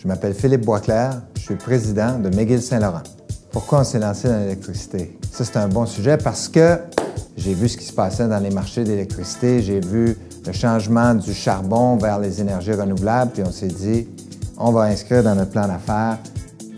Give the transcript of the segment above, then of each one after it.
Je m'appelle Philippe Boisclair, je suis président de McGill Saint-Laurent. Pourquoi on s'est lancé dans l'électricité? Ça, c'est un bon sujet parce que j'ai vu ce qui se passait dans les marchés d'électricité, j'ai vu le changement du charbon vers les énergies renouvelables, puis on s'est dit, on va inscrire dans notre plan d'affaires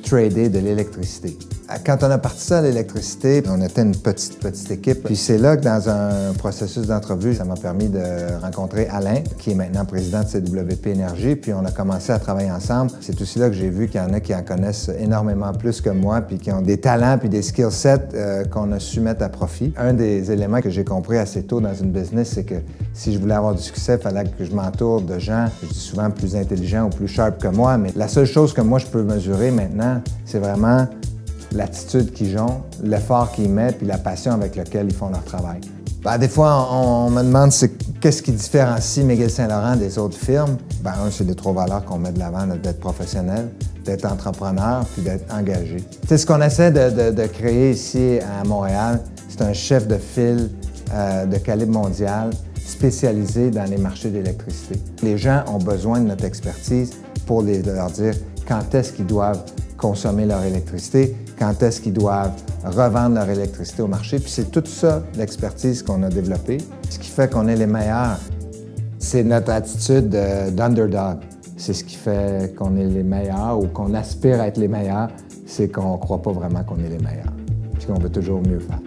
trader de l'électricité. Quand on a parti ça à l'électricité, on était une petite équipe. Puis c'est là que dans un processus d'entrevue, ça m'a permis de rencontrer Alain, qui est maintenant président de CWP Énergie, puis on a commencé à travailler ensemble. C'est aussi là que j'ai vu qu'il y en a qui en connaissent énormément plus que moi, puis qui ont des talents puis des skill sets qu'on a su mettre à profit. Un des éléments que j'ai compris assez tôt dans une business, c'est que si je voulais avoir du succès, il fallait que je m'entoure de gens, je dis souvent plus intelligents ou plus sharp que moi, mais la seule chose que moi je peux mesurer maintenant, c'est vraiment l'attitude qu'ils ont, l'effort qu'ils mettent puis la passion avec laquelle ils font leur travail. Des fois, on me demande qu'est-ce qui différencie McGill Saint-Laurent des autres firmes. Un, c'est les 3 valeurs qu'on met de l'avant, d'être professionnel, d'être entrepreneur puis d'être engagé. Tu sais, ce qu'on essaie de créer ici à Montréal, c'est un chef de file de calibre mondial spécialisé dans les marchés d'électricité. Les gens ont besoin de notre expertise pour leur dire quand est-ce qu'ils doivent consommer leur électricité, quand est-ce qu'ils doivent revendre leur électricité au marché. Puis c'est tout ça, l'expertise qu'on a développée. Ce qui fait qu'on est les meilleurs, c'est notre attitude d'underdog. C'est ce qui fait qu'on est les meilleurs ou qu'on aspire à être les meilleurs, c'est qu'on ne croit pas vraiment qu'on est les meilleurs, puis qu'on veut toujours mieux faire.